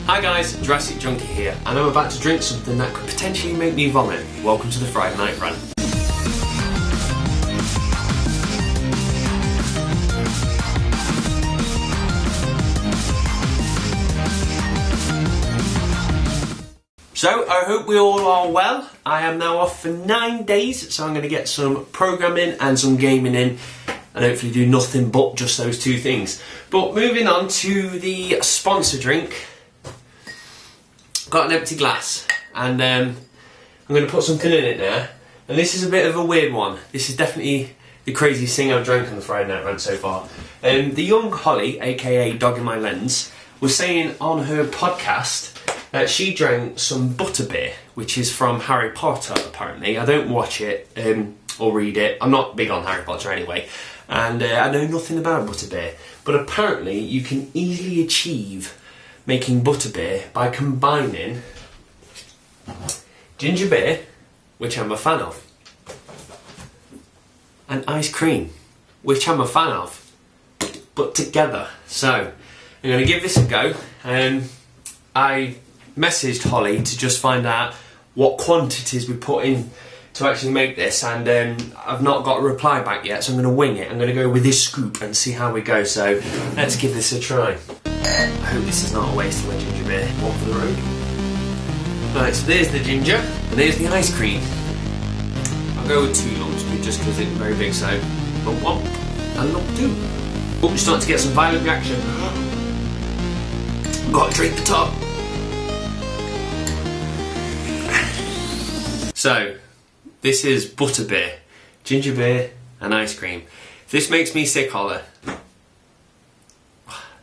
Hi guys, JurassicJunkie here, and I'm about to drink something that could potentially make me vomit. Welcome to the Friday Night Rant. So, I hope we all are well. I am now off for 9 days, so I'm going to get some programming and some gaming in, and hopefully do nothing but just those two things. But moving on to the sponsor drink. Got an empty glass, and I'm going to put something in it now. And this is a bit of a weird one. This is definitely the craziest thing I've drank on the Friday Night Rant so far. The young Holly, aka Dog in My Lens, was saying on her podcast that she drank some butterbeer, which is from Harry Potter apparently. I don't watch it or read it. I'm not big on Harry Potter anyway, and I know nothing about butterbeer. But apparently you can easily achieve making butterbeer by combining ginger beer, which I'm a fan of, and ice cream, which I'm a fan of, but together. So I'm going to give this a go. I messaged Holly to just find out what quantities we put in to actually make this, and I've not got a reply back yet, so I'm going to wing it. I'm going to go with this scoop and see how we go, so let's give this a try. I hope this is not a waste of my ginger beer. One for the road. Right, so there's the ginger, and there's the ice cream. I'll go with 2 lumps, just because it's very big, so lump 1 and lump 2. Oh, we're starting to get some violent reaction. Got to drink the top. So, this is butterbeer, ginger beer, and ice cream. If this makes me sick, Holly,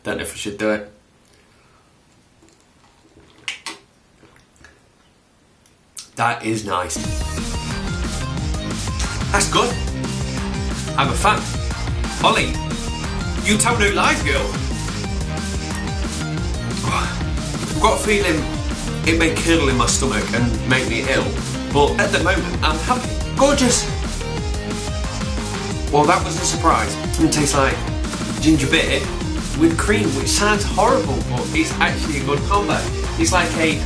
don't know if I should do it. That is nice. That's good. I'm a fan. Holly, you tell no lies, girl. I've got a feeling it may curdle in my stomach and make me ill, but at the moment I'm happy. Gorgeous. Well, that was a surprise. It tastes like ginger beer with cream, which sounds horrible, but it's actually a good combo. It's like a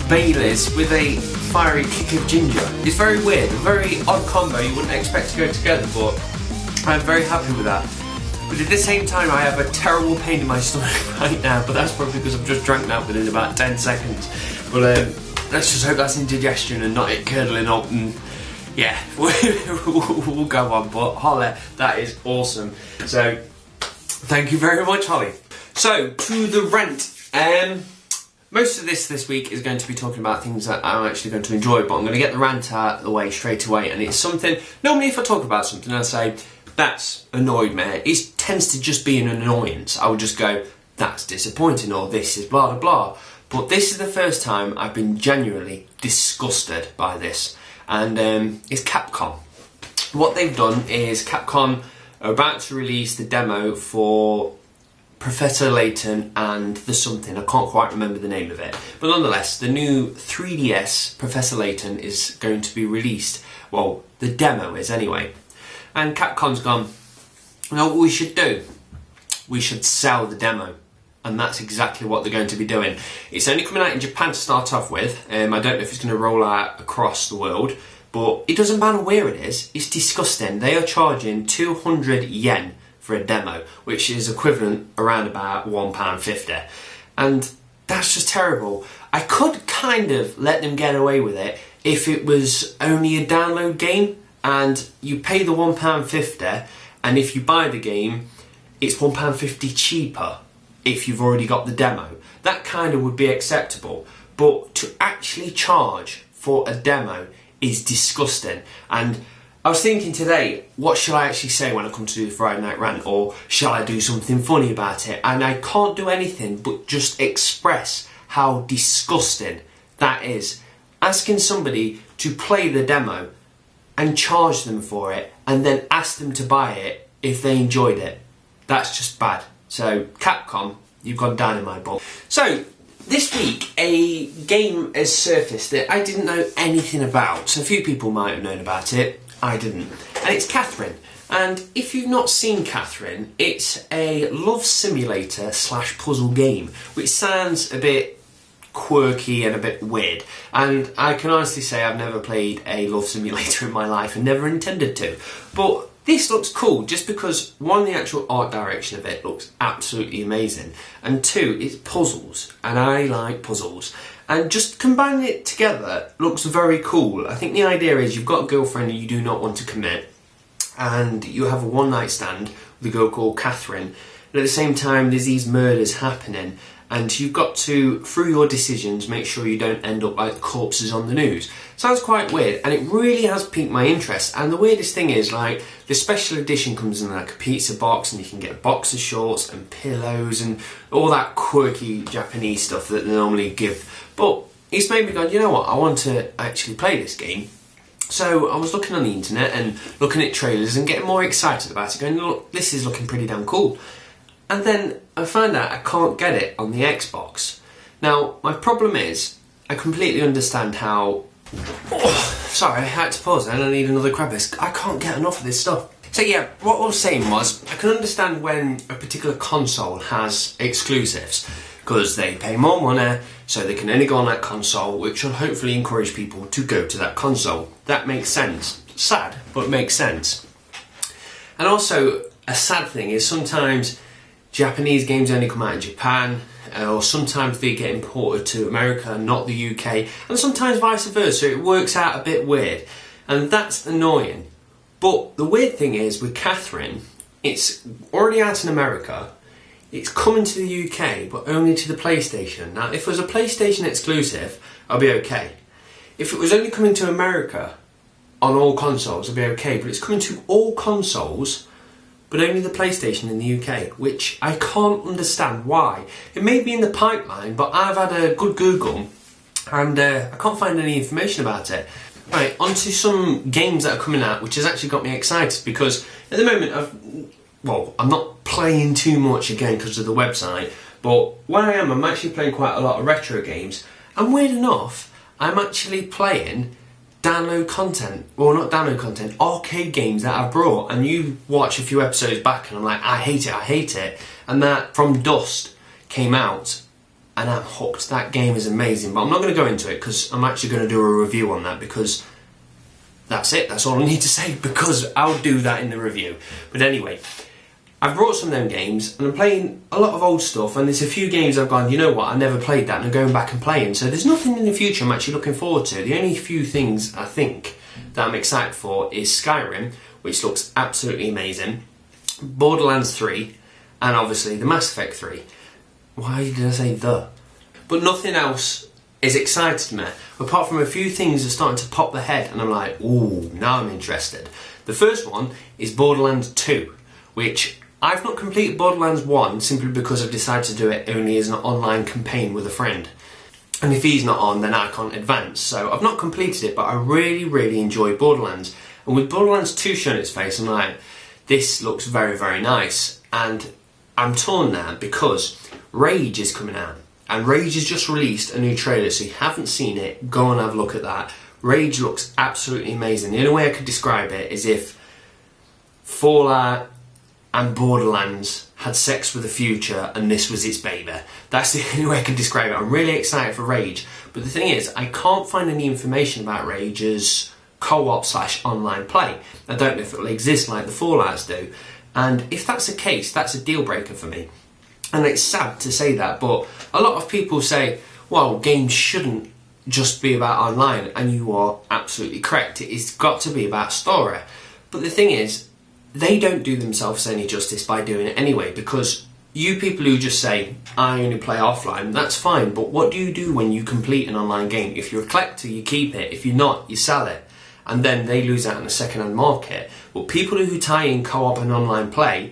Baileys with a fiery kick of ginger. It's very weird, a very odd combo you wouldn't expect to go together, but I'm very happy with that. But at the same time, I have a terrible pain in my stomach right now, but that's probably because I've just drank that within about 10 seconds. But let's just hope that's indigestion and not it curdling up, and yeah, we'll go on. But Holly, that is awesome. So, thank you very much, Holly. So, to the rant. Most of this week is going to be talking about things that I'm actually going to enjoy, but I'm going to get the rant out of the way straight away. And it's something, normally if I talk about something, I say, that's annoyed me. It tends to just be an annoyance. I would just go, that's disappointing, or this is blah, blah, blah. But this is the first time I've been genuinely disgusted by this. And it's Capcom. What they've done is Capcom are about to release the demo for Professor Layton and the something, I can't quite remember the name of it. But nonetheless, the new 3DS Professor Layton is going to be released. Well, the demo is anyway. And Capcom's gone, you know what we should do? We should sell the demo. And that's exactly what they're going to be doing. It's only coming out in Japan to start off with. I don't know if it's going to roll out across the world, but it doesn't matter where it is. It's disgusting. They are charging 200 yen for a demo, which is equivalent around about £1.50. And that's just terrible. I could kind of let them get away with it if it was only a download game and you pay the £1.50, and if you buy the game, it's £1.50 cheaper if you've already got the demo. That kind of would be acceptable. But to actually charge for a demo is disgusting. And I was thinking today, what should I actually say when I come to do the Friday Night Rant, or shall I do something funny about it? And I can't do anything but just express how disgusting that is. Asking somebody to play the demo and charge them for it, and then ask them to buy it if they enjoyed it. That's just bad. So, Capcom, you've gone down in my book. So, this week, a game has surfaced that I didn't know anything about. So, a few people might have known about it. I didn't. And it's Catherine. And if you've not seen Catherine, it's a love simulator / puzzle game, which sounds a bit quirky and a bit weird. And I can honestly say I've never played a love simulator in my life and never intended to. But this looks cool just because, one, the actual art direction of it looks absolutely amazing, and two, it's puzzles, and I like puzzles. And just combining it together looks very cool. I think the idea is you've got a girlfriend and you do not want to commit, and you have a one-night stand with a girl called Catherine, and at the same time there's these murders happening, and you've got to, through your decisions, make sure you don't end up like corpses on the news. Sounds quite weird, and it really has piqued my interest. And the weirdest thing is, like, the special edition comes in like a pizza box, and you can get boxer shorts and pillows and all that quirky Japanese stuff that they normally give. But it's made me go, you know what, I want to actually play this game. So I was looking on the internet and looking at trailers and getting more excited about it, going, look, this is looking pretty damn cool. And then I found out I can't get it on the Xbox. Now, my problem is, I completely understand how... Oh, sorry, I had to pause and I need another crab biscuit. I can't get enough of this stuff. So yeah, what I was saying was, I can understand when a particular console has exclusives, because they pay more money, so they can only go on that console, which will hopefully encourage people to go to that console. That makes sense. Sad, but it makes sense. And also, a sad thing is sometimes Japanese games only come out in Japan, or sometimes they get imported to America, not the UK, and sometimes vice versa. It works out a bit weird, and that's annoying. But the weird thing is, with Catherine, it's already out in America, it's coming to the UK, but only to the PlayStation. Now, if it was a PlayStation exclusive, I'll be okay. If it was only coming to America on all consoles, I'd be okay, but it's coming to all consoles, but only the PlayStation in the UK, which I can't understand why. It may be in the pipeline, but I've had a good Google, and I can't find any information about it. Right, on to some games that are coming out, which has actually got me excited, because at the moment I'm not playing too much again because of the website, but when I am, I'm actually playing quite a lot of retro games, and weird enough, I'm actually playing download content, well, not download content, arcade games that I've brought. And you watch a few episodes back and I'm like, I hate it, and that From Dust came out and I'm hooked. That game is amazing, but I'm not going to go into it because I'm actually going to do a review on that, because that's it, that's all I need to say, because I'll do that in the review. But anyway, I've brought some of them games and I'm playing a lot of old stuff, and there's a few games I've gone, you know what, I never played that, and I'm going back and playing. So there's nothing in the future I'm actually looking forward to. The only few things I think that I'm excited for is Skyrim, which looks absolutely amazing, Borderlands 3, and obviously the Mass Effect 3. Why did I say the? But nothing else is excited me, apart from a few things are starting to pop their head and I'm like, ooh, now I'm interested. The first one is Borderlands 2, which I've not completed Borderlands 1 simply because I've decided to do it only as an online campaign with a friend. And if he's not on, then I can't advance. So I've not completed it, but I really enjoy Borderlands. And with Borderlands 2 showing its face, I'm like, this looks very nice. And I'm torn now because Rage is coming out. And Rage has just released a new trailer, so if you haven't seen it, go and have a look at that. Rage looks absolutely amazing. The only way I could describe it is if Fallout and Borderlands had sex with the future and this was its baby. That's the only way I can describe it. I'm really excited for Rage, but the thing is, I can't find any information about Rage's co-op / online play. I don't know if it will exist like the Fallouts do, and if that's the case, that's a deal breaker for me. And it's sad to say that, but a lot of people say, well, games shouldn't just be about online, and you are absolutely correct. It's got to be about story. But the thing is, they don't do themselves any justice by doing it anyway, because you people who just say, I only play offline, that's fine, but what do you do when you complete an online game? If you're a collector, you keep it. If you're not, you sell it. And then they lose out in the second-hand market. But people who tie in co-op and online play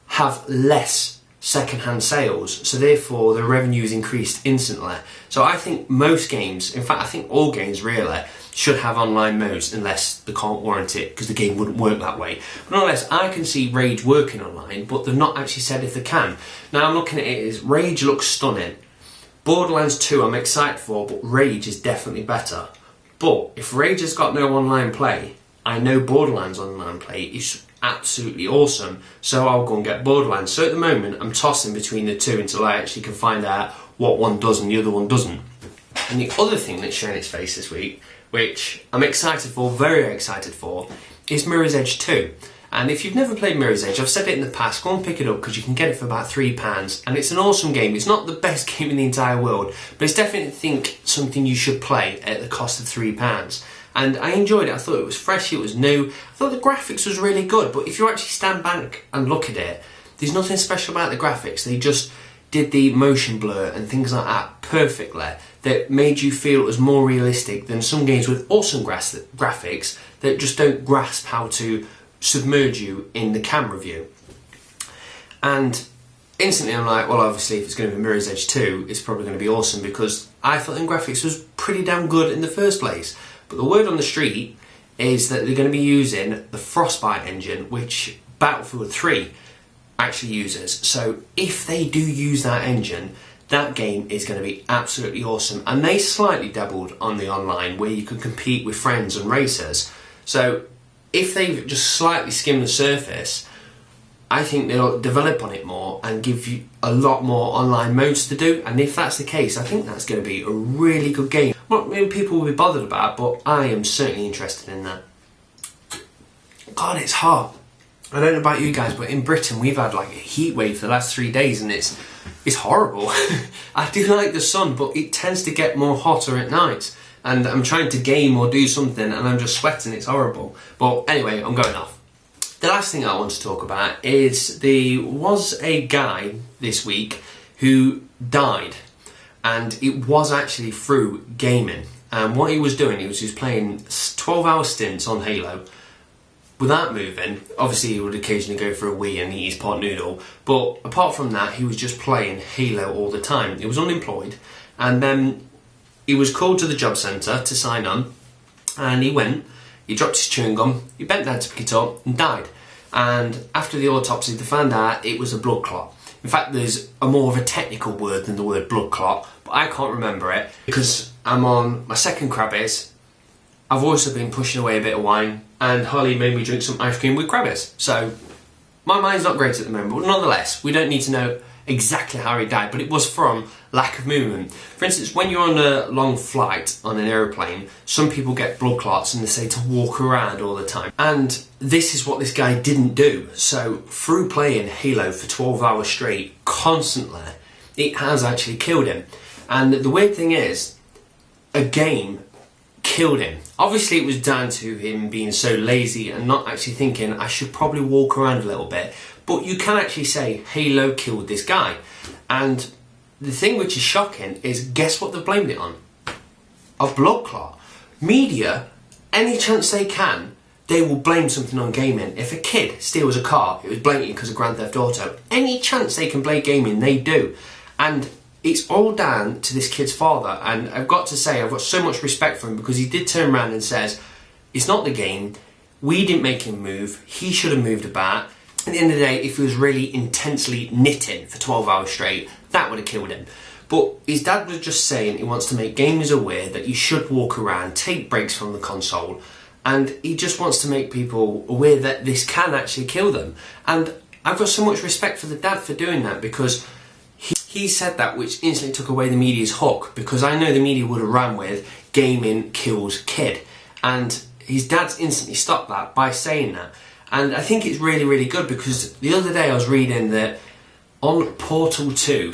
have less second-hand sales, so therefore the revenue is increased instantly. So I think most games, in fact I think all games really, should have online modes unless they can't warrant it, because the game wouldn't work that way. But nonetheless, I can see Rage working online, but they've not actually said if they can. Now I'm looking at it as Rage looks stunning. Borderlands 2 I'm excited for, but Rage is definitely better. But if Rage has got no online play, I know Borderlands online play is absolutely awesome. So I'll go and get Borderlands. So at the moment, I'm tossing between the two until I actually can find out what one does and the other one doesn't. And the other thing that's shown its face this week, which I'm excited for, very excited for, is Mirror's Edge 2. And if you've never played Mirror's Edge, I've said it in the past, go and pick it up because you can get it for about £3. And it's an awesome game. It's not the best game in the entire world, but it's definitely something you should play at the cost of £3. And I enjoyed it. I thought it was fresh, it was new. I thought the graphics was really good, but if you actually stand back and look at it, there's nothing special about the graphics. They just did the motion blur and things like that perfectly that made you feel it was more realistic than some games with awesome graphics that just don't grasp how to submerge you in the camera view. And instantly I'm like, well, obviously if it's going to be Mirror's Edge 2, it's probably going to be awesome because I thought the graphics was pretty damn good in the first place. But the word on the street is that they're going to be using the Frostbite engine, which Battlefield 3 actually uses. So if they do use that engine, that game is going to be absolutely awesome. And they slightly dabbled on the online where you could compete with friends and racers. So if they just slightly skim the surface, I think they'll develop on it more and give you a lot more online modes to do. And if that's the case, I think that's going to be a really good game. Not many people will be bothered about, but I am certainly interested in that. God, it's hot. I don't know about you guys, but in Britain we've had like a heat wave for the last 3 days and it's horrible. I do like the sun, but it tends to get more hotter at night. And I'm trying to game or do something and I'm just sweating, it's horrible. But anyway, I'm going off. The last thing I want to talk about is there was a guy this week who died, and it was actually through gaming. And what he was doing, he was playing 12-hour stints on Halo without moving. Obviously he would occasionally go for a wee and eat his pot noodle, but apart from that he was just playing Halo all the time. He was unemployed, and then he was called to the job centre to sign on, and he went, he dropped his chewing gum, he bent down to pick it up and died. And after the autopsy they found out it was a blood clot. In fact, there's a more of a technical word than the word blood clot, but I can't remember it because I'm on my second Crabbies. I've also been pushing away a bit of wine, and Holly made me drink some ice cream with Crabbies. So my mind's not great at the moment, but nonetheless, we don't need to know exactly how he died, but it was from lack of movement. For instance, when you're on a long flight on an aeroplane, some people get blood clots and they say to walk around all the time. And this is what this guy didn't do. So through playing Halo for 12 hours straight, constantly, it has actually killed him. And the weird thing is, a game killed him. Obviously it was down to him being so lazy and not actually thinking, I should probably walk around a little bit. But you can actually say Halo killed this guy. And the thing which is shocking is, guess what they've blamed it on? A blood clot. Media, any chance they can, they will blame something on gaming. If a kid steals a car, it was blatantly because of Grand Theft Auto. Any chance they can blame gaming, they do. And it's all down to this kid's father. And I've got to say, I've got so much respect for him because he did turn around and says, it's not the game, we didn't make him move, he should have moved about. At the end of the day, if he was really intensely knitting for 12 hours straight, that would have killed him. But his dad was just saying he wants to make gamers aware that you should walk around, take breaks from the console, and he just wants to make people aware that this can actually kill them. And I've got so much respect for the dad for doing that, because he said that, which instantly took away the media's hook, because I know the media would have ran with gaming kills kid, and his dad's instantly stopped that by saying that. And I think it's really, really good, because the other day I was reading that on Portal 2,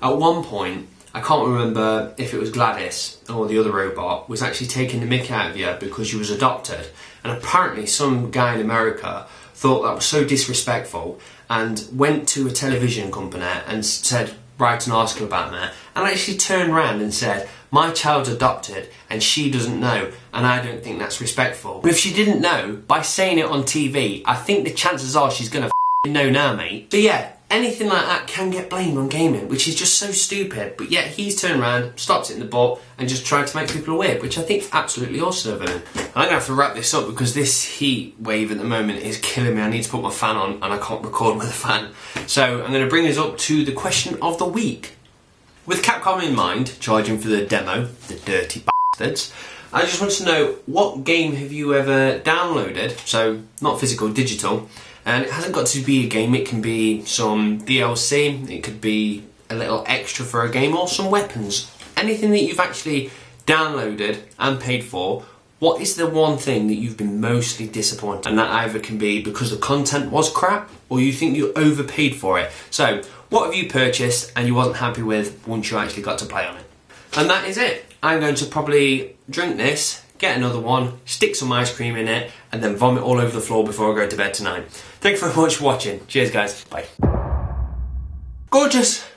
at one point, I can't remember if it was Gladys or the other robot, was actually taking the mick out of you because you was adopted. And apparently some guy in America thought that was so disrespectful and went to a television company and said, write an article about that, and actually turned around and said, my child's adopted and she doesn't know, and I don't think that's respectful. But if she didn't know, by saying it on TV, I think the chances are she's gonna know now, mate. But yeah, anything like that can get blamed on gaming, which is just so stupid. But yet he's turned around, stopped it in the butt, and just tried to make people aware, which I think is absolutely awesome of him. I'm gonna have to wrap this up because this heat wave at the moment is killing me. I need to put my fan on and I can't record with a fan. So I'm gonna bring this up to the question of the week. With Capcom in mind, charging for the demo, the dirty bastards, I just want to know, what game have you ever downloaded, so not physical, digital, And it hasn't got to be a game, it can be some DLC, it could be a little extra for a game, or some weapons. Anything that you've actually downloaded and paid for, what is the one thing that you've been mostly disappointed? And that either can be because the content was crap, or you think you overpaid for it. So, what have you purchased and you wasn't happy with once you actually got to play on it? And that is it. I'm going to probably drink this, get another one, stick some ice cream in it, and then vomit all over the floor before I go to bed tonight. Thanks very much for watching. Cheers, guys. Bye. Gorgeous.